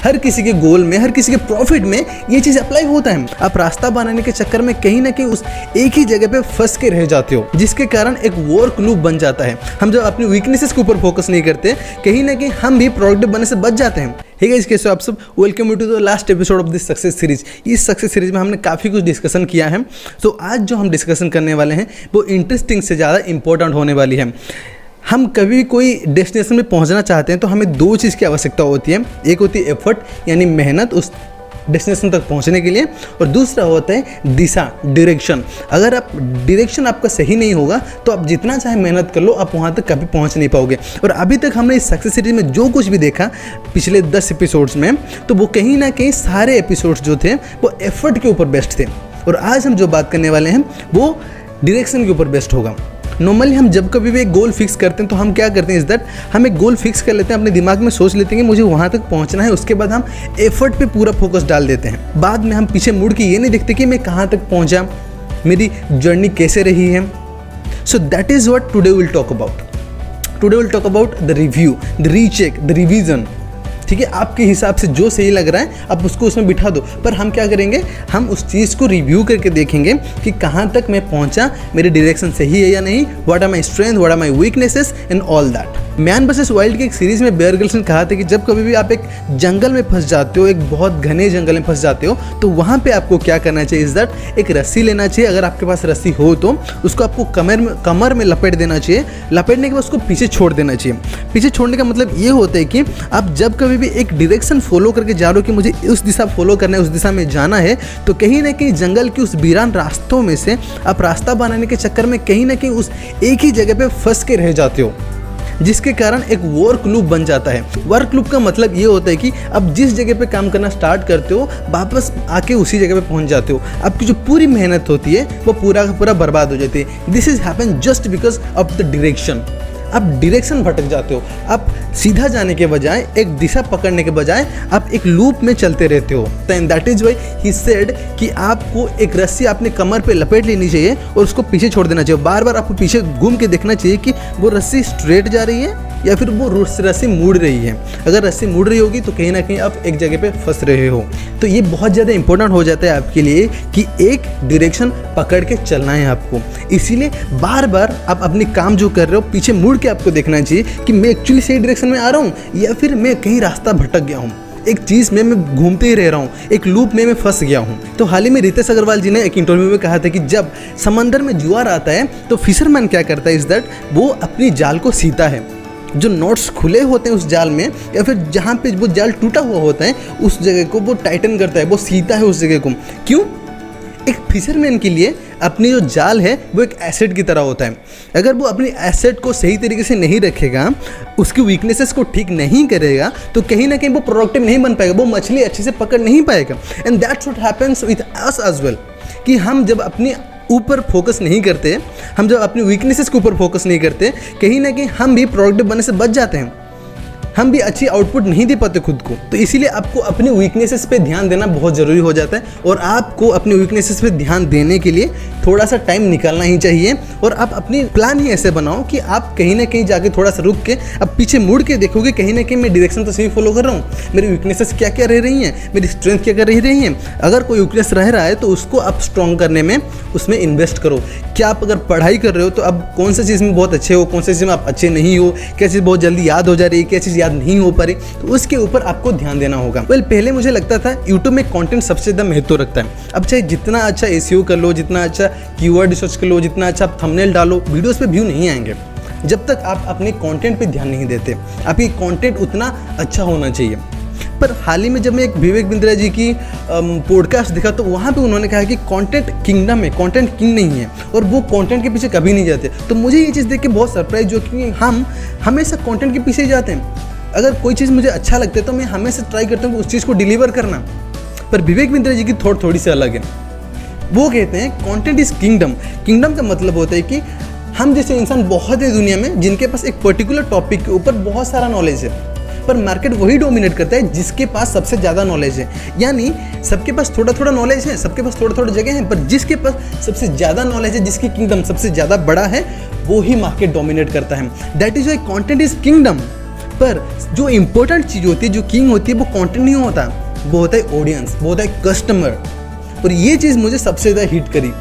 हर किसी के गोल में, हर किसी के प्रॉफिट में ये चीज़ अप्लाई होता है। आप रास्ता बनाने के चक्कर में कहीं ना कहीं उस एक ही जगह पे फंस के रह जाते हो, जिसके कारण एक वर्क लूप बन जाता है। हम जब अपनी वीकनेसेस के ऊपर फोकस नहीं करते, कहीं ना कहीं हम भी प्रोडक्टिव बनने से बच जाते हैं। हे गाइस, कैसे हो आप सब? Welcome you to the last episode of this success series. इस सक्सेस सीरीज में हमने काफ़ी कुछ डिस्कशन किया है। तो आज जो हम डिस्कशन करने वाले हैं वो इंटरेस्टिंग से ज़्यादा इंपॉर्टेंट होने वाली है। हम कभी भी कोई डेस्टिनेशन में पहुंचना चाहते हैं तो हमें दो चीज़ की आवश्यकता होती है। एक होती है एफर्ट, यानी मेहनत उस डेस्टिनेशन तक पहुंचने के लिए, और दूसरा होता है दिशा, डायरेक्शन। अगर आप डायरेक्शन आपका सही नहीं होगा तो आप जितना चाहे मेहनत कर लो, आप वहां तक कभी पहुंच नहीं पाओगे। और अभी तक हमने इस सक्सेस सीरीज में जो कुछ भी देखा पिछले 10 एपिसोड्स में, तो वो कहीं ना कहीं सारे एपिसोड्स जो थे वो एफर्ट के ऊपर बेस्ड थे। और आज हम जो बात करने वाले हैं वो डायरेक्शन के ऊपर बेस्ड होगा। नॉर्मली हम जब कभी भी एक गोल फिक्स करते हैं तो हम क्या करते हैं इस दैट हम एक गोल फिक्स कर लेते हैं, अपने दिमाग में सोच लेते हैं कि मुझे वहाँ तक पहुँचना है। उसके बाद हम एफर्ट पे पूरा फोकस डाल देते हैं। बाद में हम पीछे मुड़ के ये नहीं देखते कि मैं कहाँ तक पहुँचा, मेरी जर्नी कैसे रही है। So that is what today will talk about. Today will talk about the review, the recheck, the revision. ठीक है, आपके हिसाब से जो सही लग रहा है आप उसको उसमें बिठा दो, पर हम क्या करेंगे, हम उस चीज़ को रिव्यू करके देखेंगे कि कहाँ तक मैं पहुँचा, मेरी डायरेक्शन सही है या नहीं, what are my strength, what are my weaknesses and all that. Man versus Wild की एक सीरीज़ में बेयर ग्रिल्स ने कहा था कि जब कभी भी आप एक जंगल में फंस जाते हो, एक बहुत घने जंगल में फंस जाते हो, तो वहाँ पे आपको क्या करना चाहिए इस दैट एक रस्सी लेना चाहिए। अगर आपके पास रस्सी हो तो उसको आपको कमर में लपेट देना चाहिए। लपेटने के बाद उसको पीछे छोड़ देना चाहिए। पीछे छोड़ने का मतलब ये होता है कि आप जब कभी भी एक डायरेक्शन फॉलो करके जा रहे हो कि मुझे उस दिशा फॉलो करना है, उस दिशा में जाना है, तो कहीं ना कहीं जंगल की उस वीरान रास्तों में से आप रास्ता बनाने के चक्कर में कहीं ना कहीं उस एक ही जगह पे फंस के रह जाते हो, जिसके कारण एक वर्क लूप बन जाता है। वर्क लूप का मतलब ये होता है कि अब जिस जगह पे काम करना स्टार्ट करते हो, वापस आके उसी जगह पे पहुंच जाते हो। आपकी जो पूरी मेहनत होती है वो पूरा का पूरा बर्बाद हो जाती है। This is happen just because of the direction. आप डायरेक्शन भटक जाते हो। आप सीधा जाने के बजाय, एक दिशा पकड़ने के बजाय आप एक लूप में चलते रहते हो। And that is why he said कि आपको एक रस्सी अपने कमर पे लपेट लेनी चाहिए और उसको पीछे छोड़ देना चाहिए। बार बार आपको पीछे घूम के देखना चाहिए कि वो रस्सी स्ट्रेट जा रही है या फिर वो रस्सी मुड़ रही है। अगर रस्सी मुड़ रही होगी तो कहीं ना कहीं आप एक जगह पे फंस रहे हो। तो ये बहुत ज़्यादा इंपॉर्टेंट हो जाता है आपके लिए कि एक डायरेक्शन पकड़ के चलना है आपको। इसीलिए बार बार आप अपने काम जो कर रहे हो पीछे मुड़ के आपको देखना चाहिए कि मैं एक्चुअली सही डायरेक्शन में आ रहा हूँ या फिर मैं कहीं रास्ता भटक गया हूँ। एक चीज़ में मैं घूमते ही रह रहा हूँ, एक लूप में मैं फंस गया हूँ। तो हाल ही में रितेश अग्रवाल जी ने एक इंटरव्यू में कहा था कि जब समंदर में जुआर आता है तो फिशरमैन क्या करता है इस दैट वो अपनी जाल को सीता है। जो नॉट्स खुले होते हैं उस जाल में या फिर जहाँ पे वो जाल टूटा हुआ होता है उस जगह को वो टाइटन करता है, वो सीता है उस जगह को। क्यों? एक फिशरमैन के लिए अपनी जो जाल है वो एक एसेट की तरह होता है। अगर वो अपनी एसेट को सही तरीके से नहीं रखेगा, उसकी वीकनेसेस को ठीक नहीं करेगा, तो कहीं ना कहीं वो प्रोडक्टिव नहीं बन पाएगा, वो मछली अच्छे से पकड़ नहीं पाएगा। And that's what happens with us as well, कि हम जब अपनी ऊपर फोकस नहीं करते, हम जब अपनी वीकनेसेस के ऊपर फोकस नहीं करते, कहीं ना कहीं हम भी प्रोडक्टिव बनने से बच जाते हैं। हम भी अच्छी आउटपुट नहीं दे पाते खुद को। तो इसीलिए आपको अपनी वीकनेसेस पे ध्यान देना बहुत ज़रूरी हो जाता है। और आपको अपनी वीकनेसेस पे ध्यान देने के लिए थोड़ा सा टाइम निकालना ही चाहिए। और आप अपनी प्लान ही ऐसे बनाओ कि आप कहीं ना कहीं जाके थोड़ा सा रुक के अब पीछे मुड़ के देखोगे कहीं ना कहीं मैं डायरेक्शन तो सही फॉलो कर रहा हूँ, मेरी वीकनेसेस क्या क्या रह रही हैं, मेरी स्ट्रेंथ क्या क्या रह रही हैं। अगर कोई वीकनेस रह रहा है तो उसको आप स्ट्रॉन्ग करने में उसमें इन्वेस्ट करो। क्या आप अगर पढ़ाई कर रहे हो तो अब कौन सी चीज़ में बहुत अच्छे हो, कौन सी चीज़ में आप अच्छे नहीं हो, क्या चीज़ बहुत जल्दी याद हो जा रही है, क्या चीज़ याद नहीं हो पा रही, तो उसके ऊपर आपको ध्यान देना होगा। पहले मुझे लगता था यूट्यूब में कंटेंट सबसे ज़्यादा महत्व रखता है। अब चाहे जितना अच्छा एसईओ कर लो, जितना अच्छा कीवर्ड रिसर्च कर लो, जितना अच्छा आप थंबनेल डालो, वीडियोस पे व्यू नहीं आएंगे जब तक आप अपने कंटेंट पे ध्यान नहीं देते। आपकी कंटेंट उतना अच्छा होना चाहिए। पर हाल ही में जब मैं एक विवेक बिंद्रा जी की पॉडकास्ट देखा तो वहाँ पे उन्होंने कहा कि कंटेंट किंगडम है, कंटेंट किंग नहीं है, और वो कंटेंट के पीछे कभी नहीं जाते। तो मुझे ये चीज़ देख के बहुत सरप्राइज हुआ कि हम हमेशा कंटेंट के पीछे ही जाते हैं। अगर कोई चीज़ मुझे अच्छा लगता है तो मैं हमेशा ट्राई करता हूँ कि उस चीज़ को डिलीवर करना। पर विवेक बिंद्रा जी की थोड़ी सी अलग है। वो कहते हैं कंटेंट इज़ किंगडम। किंगडम का मतलब होता है कि हम जैसे इंसान बहुत है दुनिया में जिनके पास एक पर्टिकुलर टॉपिक के ऊपर बहुत सारा नॉलेज है, पर मार्केट वही डोमिनेट करता है जिसके पास सबसे ज़्यादा नॉलेज है। यानी सबके पास थोड़ा थोड़ा नॉलेज है, सबके पास थोड़ा थोड़ा जगह है, पर जिसके पास सबसे ज़्यादा नॉलेज है, जिसकी किंगडम सबसे ज़्यादा बड़ा है, वो ही मार्केट डोमिनेट करता है। That is why content is kingdom. पर जो इंपॉर्टेंट चीज़ होती है, जो किंग होती है, वो कंटेंट नहीं होता, वो होता है ऑडियंस, वो होता है कस्टमर। और ये चीज़ मुझे सबसे ज़्यादा हिट करी।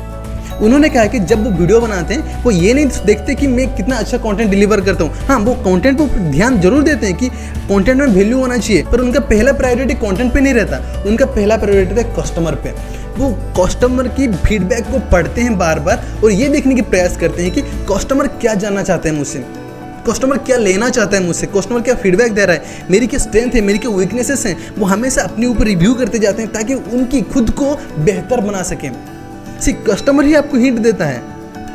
उन्होंने कहा कि जब वो वीडियो बनाते हैं वो ये नहीं देखते कि मैं कितना अच्छा कंटेंट डिलीवर करता हूँ। हाँ, वो कंटेंट पर ध्यान जरूर देते हैं कि कंटेंट में वैल्यू होना चाहिए, पर उनका पहला प्रायोरिटी कंटेंट पे नहीं रहता, उनका पहला प्रायोरिटी रहता है कस्टमर पे। वो कस्टमर की फीडबैक को पढ़ते हैं बार बार और ये देखने की प्रयास करते हैं कि कस्टमर क्या जानना चाहते हैं मुझसे, कस्टमर क्या लेना चाहता है मुझसे, कस्टमर क्या फीडबैक दे रहा है, मेरी क्या स्ट्रेंथ है, मेरी क्या वीकनेसेस हैं। वो हमेशा अपने ऊपर रिव्यू करते जाते हैं ताकि उनकी खुद को बेहतर बना सकें। कस्टमर ही आपको हिंट देता है,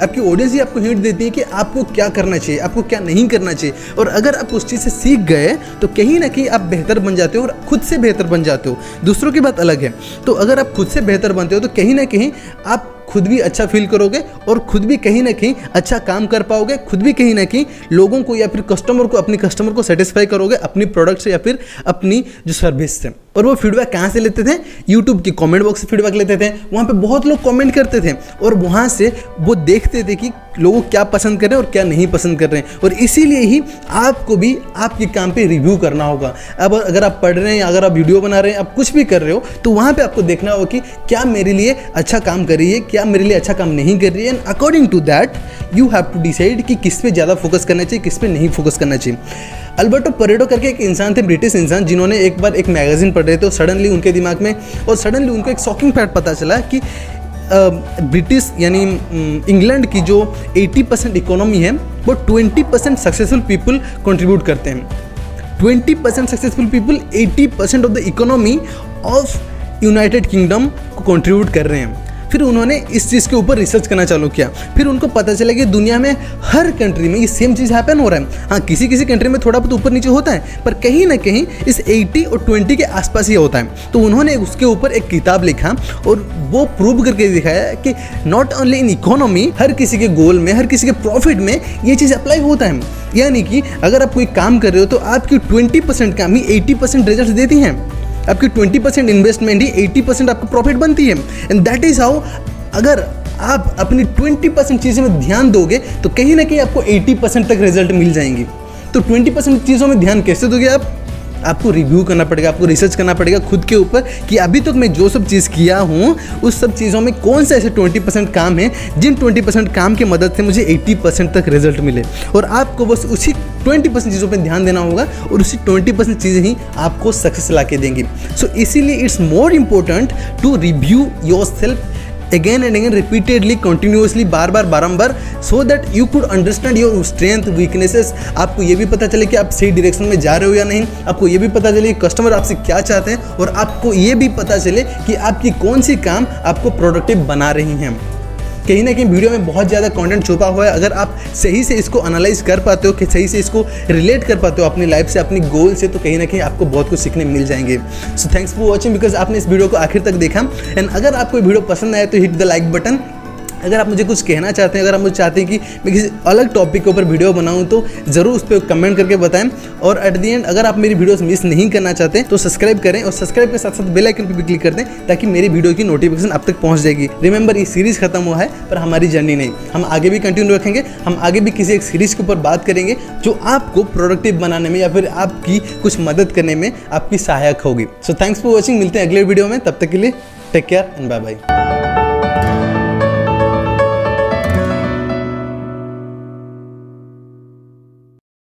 आपकी ऑडियंस ही आपको हिंट देती है कि आपको क्या करना चाहिए, आपको क्या नहीं करना चाहिए। और अगर आप उस चीज़ से सीख गए तो कहीं ना कहीं आप बेहतर बन जाते हो और खुद से बेहतर बन जाते हो। दूसरों की बात अलग है, तो अगर आप खुद से बेहतर बनते हो तो कहीं ना कहीं आप खुद भी अच्छा फील करोगे और खुद भी कहीं ना कहीं अच्छा काम कर पाओगे, खुद भी कहीं ना कहीं लोगों को या फिर कस्टमर को, अपने कस्टमर को सेटिस्फाई करोगे अपनी प्रोडक्ट से या फिर अपनी जो सर्विस से। और वो फीडबैक कहाँ से लेते थे? यूट्यूब की कमेंट बॉक्स से फीडबैक लेते थे। वहाँ पे बहुत लोग कमेंट करते थे और वहाँ से वो देखते थे कि लोग क्या पसंद कर रहे हैं और क्या नहीं पसंद कर रहे हैं। और इसीलिए ही आपको भी आपके काम पे रिव्यू करना होगा। अब अगर आप पढ़ रहे हैं, अगर आप वीडियो बना रहे हैं, आप कुछ भी कर रहे हो, तो वहाँ पे आपको देखना होगा कि क्या मेरे लिए अच्छा काम कर रही है, क्या मेरे लिए अच्छा काम नहीं कर रही है। And according to that you have to decide कि किस पे ज़्यादा फोकस करना चाहिए, किस पे नहीं फोकस करना चाहिए। अल्बर्टो परेटो करके एक इंसान थे, ब्रिटिश इंसान, जिन्होंने एक बार एक मैगजीन पढ़ रहे थे और सडनली उनके दिमाग में और सडनली उनको एक शॉकिंग फैक्ट पता चला कि ब्रिटिश यानी इंग्लैंड की जो 80% इकोनॉमी है वो 20% सक्सेसफुल पीपल कंट्रीब्यूट करते हैं। 20% successful people 80% of the economy of United kingdom को कंट्रीब्यूट कर रहे हैं। फिर उन्होंने इस चीज़ के ऊपर रिसर्च करना चालू किया। फिर उनको पता चला कि दुनिया में हर कंट्री में ये सेम चीज़ हैपन हो रहा है। हाँ, किसी किसी कंट्री में थोड़ा बहुत ऊपर नीचे होता है, पर कहीं ना कहीं इस 80 और 20 के आसपास ही होता है। तो उन्होंने उसके ऊपर एक किताब लिखा और वो प्रूव करके दिखाया कि नॉट ओनली इन इकोनॉमी, हर किसी के गोल में, हर किसी के प्रॉफिट में ये चीज़ अप्लाई होता है। यानी कि अगर आप कोई काम कर रहे हो तो आपकी 20% काम ही 80% रिजल्ट देती हैं। आपकी 20% इन्वेस्टमेंट ही 80% आपको प्रॉफिट बनती है। एंड दैट इज़ हाउ, अगर आप अपनी 20% चीज़ों में ध्यान दोगे तो कहीं ना कहीं आपको 80% तक रिजल्ट मिल जाएंगी। तो 20% चीज़ों में ध्यान कैसे दोगे आप? आपको रिव्यू करना पड़ेगा, आपको रिसर्च करना पड़ेगा खुद के ऊपर कि अभी तक मैं जो सब चीज़ किया हूँ उस सब चीज़ों में कौन से ऐसे 20% काम हैं जिन 20% काम की मदद से मुझे 80% तक रिजल्ट मिले। और आपको बस उसी 20% चीज़ों पे ध्यान देना होगा और उसी 20% चीज़ें ही आपको सक्सेस ला के देंगी। सो इसीलिए it's more important to review yourself again and again, repeatedly, continuously, बार बार बारंबार, so that you could understand your strength, weaknesses। आपको ये भी पता चले कि आप सही डायरेक्शन में जा रहे हो या नहीं, आपको ये भी पता चले कि कस्टमर आपसे क्या चाहते हैं और आपको ये भी पता चले कि आपकी कौन सी काम आपको प्रोडक्टिव बना रही हैं। कहीं ना कहीं वीडियो में बहुत ज़्यादा कंटेंट छुपा हुआ है। अगर आप सही से इसको एनालाइज कर पाते हो, कि सही से इसको रिलेट कर पाते हो अपनी लाइफ से, अपनी गोल से, तो कहीं ना कहीं आपको बहुत कुछ सीखने मिल जाएंगे। So thanks for watching, because आपने इस वीडियो को आखिर तक देखा। एंड अगर आपको वीडियो पसंद आए तो हिट द लाइक बटन। अगर आप मुझे कुछ कहना चाहते हैं, अगर आप मुझे चाहते हैं कि मैं किसी अलग टॉपिक के ऊपर वीडियो बनाऊं, तो ज़रूर उस पर कमेंट करके बताएं। और एट दी एंड, अगर आप मेरी वीडियोस मिस नहीं करना चाहते तो सब्सक्राइब करें और सब्सक्राइब के साथ साथ बेल आइकन पर भी क्लिक कर दें ताकि मेरी वीडियो की नोटिफिकेशन आप तक पहुंच जाएगी। रिमेंबर, ये सीरीज़ खत्म हुआ है पर हमारी जर्नी नहीं, हम आगे भी कंटिन्यू रखेंगे। हम आगे भी किसी एक सीरीज़ के ऊपर बात करेंगे जो आपको प्रोडक्टिव बनाने में या फिर आपकी कुछ मदद करने में आपकी सहायक होगी। सो थैंक्स फॉर वॉचिंग, मिलते हैं अगले वीडियो में। तब तक के लिए take care and bye bye.